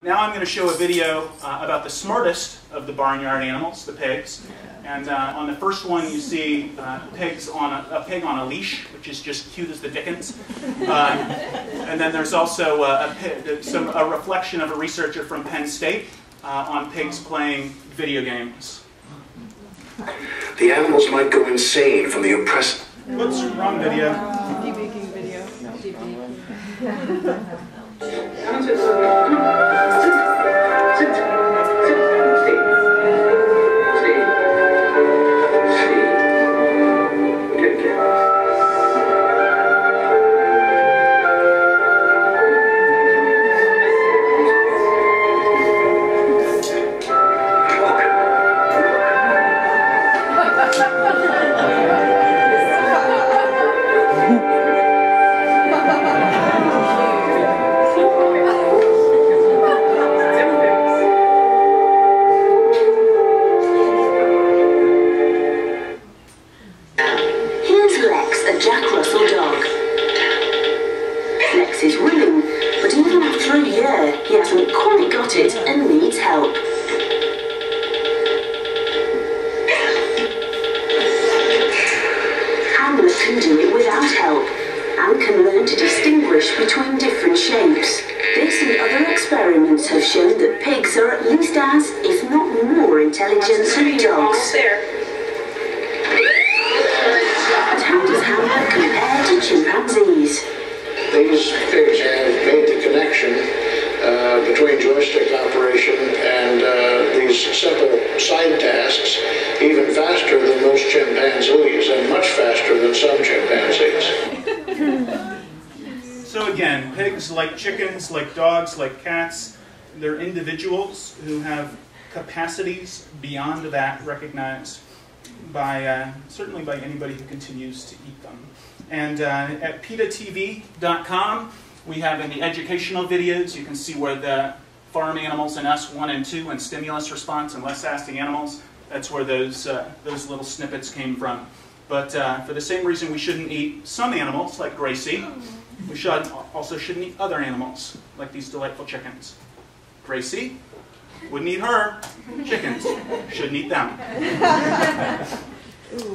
Now I'm going to show a video about the smartest of the barnyard animals, the pigs. And on the first one you see a pig on a leash, which is just cute as the dickens. And then there's also a reflection of a researcher from Penn State on pigs playing video games. The animals might go insane from the oppressive. What's wrong video? Debaking video. Is willing, but even after a year, he hasn't quite got it and needs help. Hamlet can do it without help and can learn to distinguish between different shapes. This and other experiments have shown that pigs are at least as, if not more, intelligent than dogs. But how does Hamlet compare to chimpanzees? These pigs have made the connection between joystick operation and these simple side tasks even faster than most chimpanzees and much faster than some chimpanzees. So again, pigs, like chickens, like dogs, like cats, they're individuals who have capacities beyond that recognized by certainly by anybody who continues to eat them. And at PETATV.com, we have in the educational videos, you can see where the farm animals in S1 and 2 and stimulus response and less fasting animals, that's where those little snippets came from. But for the same reason we shouldn't eat some animals, like Gracie, we also shouldn't eat other animals, like these delightful chickens. Gracie, wouldn't eat her. Chickens, shouldn't eat them.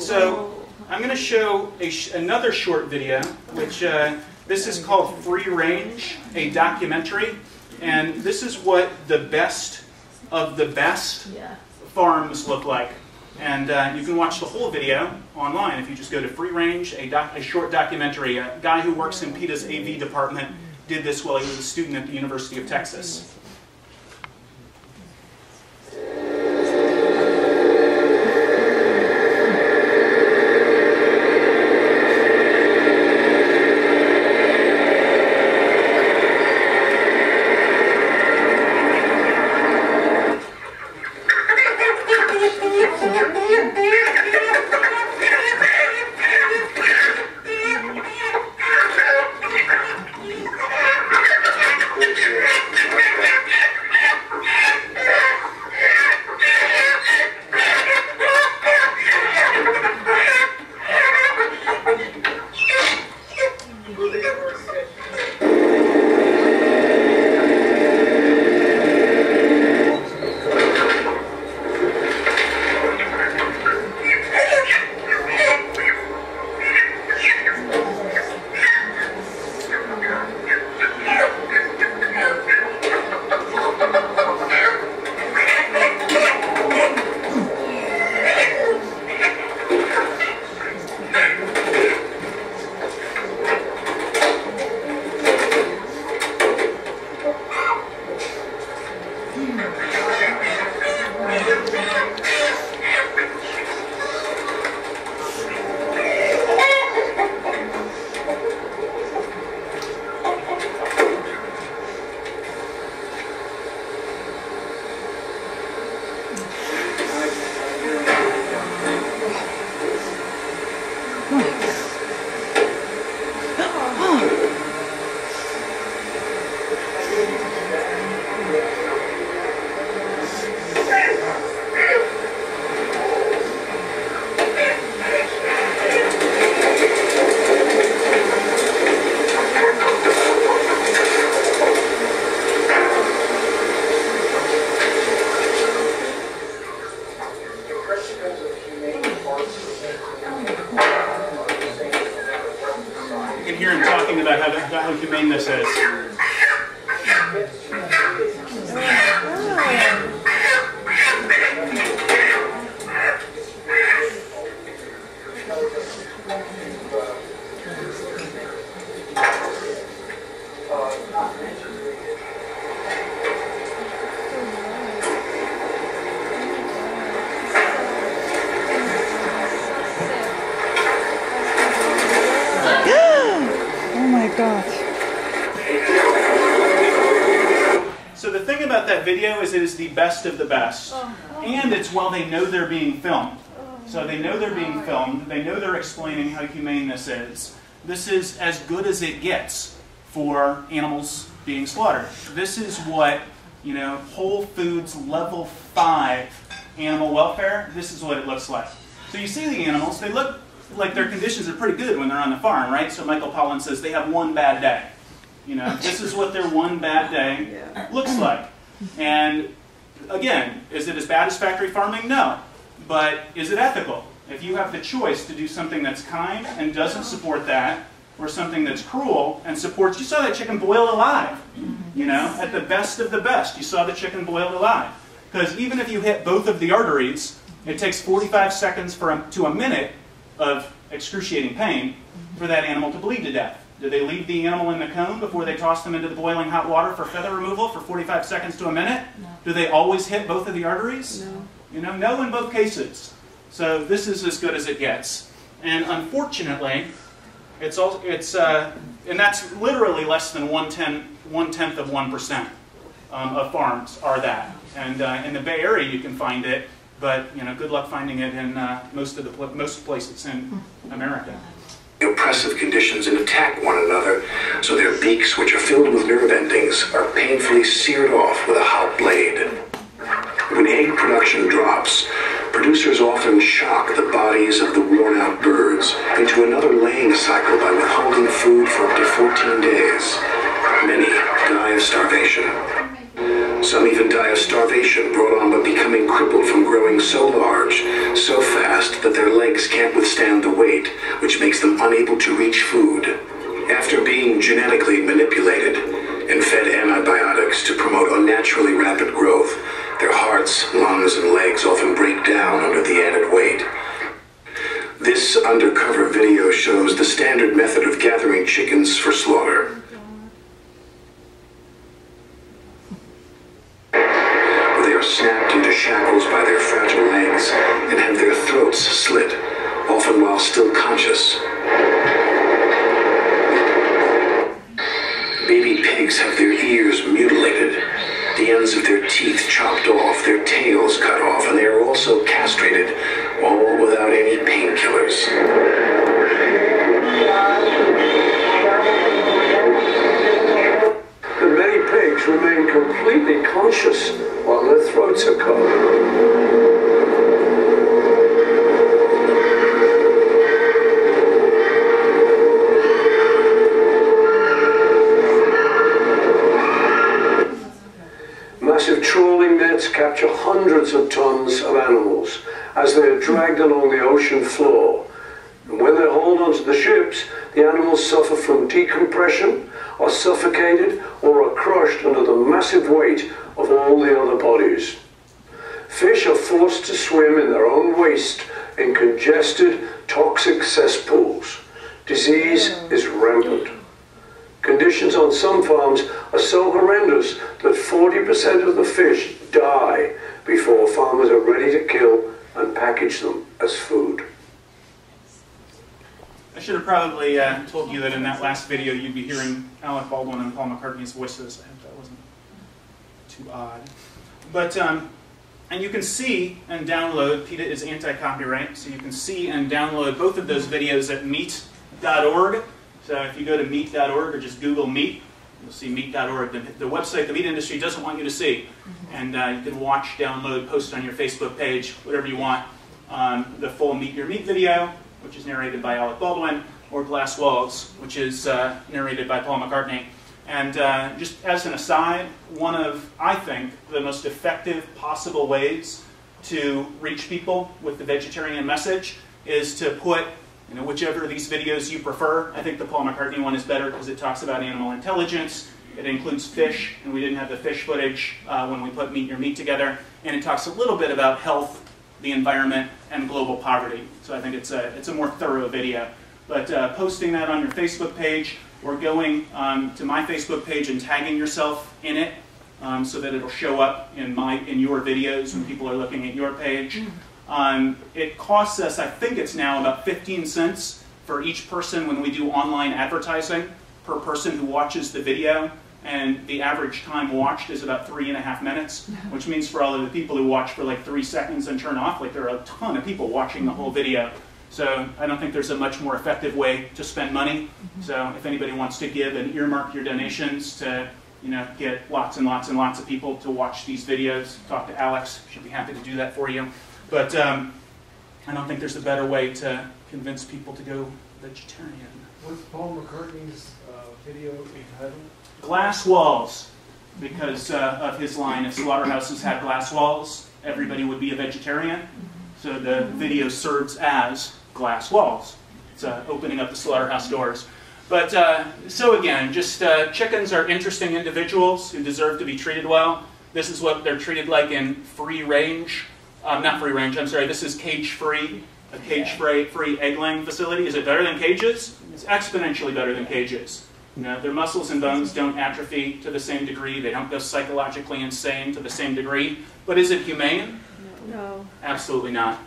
So I'm going to show another short video, which this is called Free Range, a documentary. And this is what the best of the best farms look like. And you can watch the whole video online if you just go to Free Range, a short documentary. A guy who works in PETA's AV department did this while he was a student at the University of Texas. Okay. how humane this is. So the thing about that video is it is the best of the best. And it's while they know they're being filmed. So they know they're being filmed. They know they're explaining how humane this is. This is as good as it gets for animals being slaughtered. This is what, you know, Whole Foods level 5 animal welfare, this is what it looks like. So you see the animals, they look like their conditions are pretty good when they're on the farm, right? So Michael Pollan says they have one bad day. You know, this is what their one bad day looks like. And again, is it as bad as factory farming? No. But is it ethical? If you have the choice to do something that's kind and doesn't support that, or something that's cruel and supports, you saw that chicken boiled alive, you know, at the best of the best, you saw the chicken boiled alive. Because even if you hit both of the arteries, it takes 45 seconds to a minute of excruciating pain for that animal to bleed to death. Do they leave the animal in the cone before they toss them into the boiling hot water for feather removal for 45 seconds to a minute? No. Do they always hit both of the arteries? No. You know, no in both cases. So this is as good as it gets. And unfortunately, and that's literally less than one-tenth of 1% of farms are that. And in the Bay Area you can find it, but you know, good luck finding it in most places in America. Oppressive conditions and attack one another, so their beaks, which are filled with nerve endings, are painfully seared off with a hot blade. When egg production drops, producers often shock the bodies of the worn-out birds into another laying cycle by withholding food for up to 14 days. Many die of starvation. Some even die of starvation brought on by becoming crippled from growing so large, so fast that their legs can't withstand the weight, which makes them unable to reach food. After being genetically manipulated and fed antibiotics to promote unnaturally rapid growth, their hearts, lungs, and legs often break down under the added weight. This undercover video shows the standard method of gathering chickens for slaughter. They are snapped into shackles by their fragile legs and have their throats slit, often while still conscious. Baby pigs have their ears mutilated, the ends of their teeth chopped off, their tails cut off, and they are also castrated, all without any painkillers. And many pigs remain completely conscious while their throats are cut. Massive trawling nets capture hundreds of tons of animals as they are dragged along the ocean floor. And when they're hauled onto the ships, the animals suffer from decompression, are suffocated, or are crushed under the massive weight of all the other bodies. Fish are forced to swim in their own waste in congested, toxic cesspools. Disease is rampant. Conditions on some farms are so horrendous that 40% of the fish die before farmers are ready to kill and package them as food. I should have probably told you that in that last video you'd be hearing Alec Baldwin and Paul McCartney's voices. I hope that wasn't too odd. But, and you can see and download, PETA is anti-copyright, so you can see and download both of those videos at meat.org. So if you go to meat.org or just Google meat, you'll see meat.org, the website the meat industry doesn't want you to see. And you can watch, download, post on your Facebook page, whatever you want, the full Meet Your Meat video, which is narrated by Alec Baldwin, or Glass Walls, which is narrated by Paul McCartney. And just as an aside, one of, I think, the most effective possible ways to reach people with the vegetarian message is to put You know, whichever of these videos you prefer. I think the Paul McCartney one is better because it talks about animal intelligence. It includes fish, and we didn't have the fish footage when we put Meet Your Meat together. And it talks a little bit about health, the environment, and global poverty. So I think it's a more thorough video. But posting that on your Facebook page, or going to my Facebook page and tagging yourself in it so that it'll show up in your videos when people are looking at your page. It costs us, I think it's now about 15 cents for each person when we do online advertising per person who watches the video. And the average time watched is about 3.5 minutes, which means for all of the people who watch for like 3 seconds and turn off, like there are a ton of people watching the whole video. So I don't think there's a much more effective way to spend money. So if anybody wants to give and earmark your donations to, you know, get lots and lots and lots of people to watch these videos, talk to Alex. She'd be happy to do that for you. But I don't think there's a better way to convince people to go vegetarian. What's Paul McCartney's video entitled? Glass walls, because of his line, if slaughterhouses had glass walls, everybody would be a vegetarian. So the video serves as glass walls. It's opening up the slaughterhouse doors. But so again, just chickens are interesting individuals who deserve to be treated well. This is what they're treated like in free range. Not free range, I'm sorry, this is cage-free, a cage-free egg-laying facility. Is it better than cages? It's exponentially better than cages. You know, their muscles and bones don't atrophy to the same degree. They don't go psychologically insane to the same degree. But is it humane? No. Absolutely not.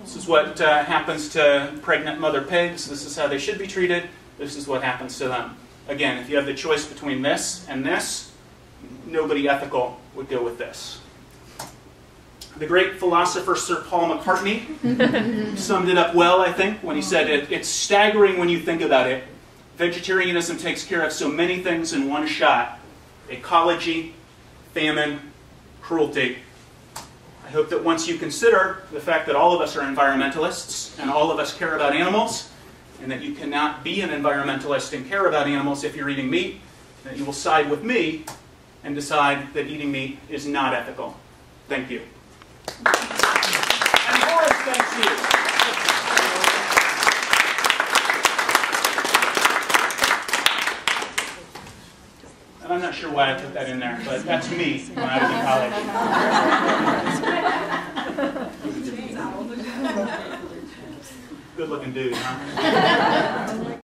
This is what happens to pregnant mother pigs. This is how they should be treated. This is what happens to them. Again, if you have the choice between this and this, nobody ethical would go with this. The great philosopher Sir Paul McCartney summed it up well, I think, when he said, it's staggering when you think about it. Vegetarianism takes care of so many things in one shot. Ecology, famine, cruelty. I hope that once you consider the fact that all of us are environmentalists and all of us care about animals, and that you cannot be an environmentalist and care about animals if you're eating meat, that you will side with me and decide that eating meat is not ethical. Thank you. And Horace, thanks you. And I'm not sure why I put that in there, but that's me when I was in college. Good looking dude, huh?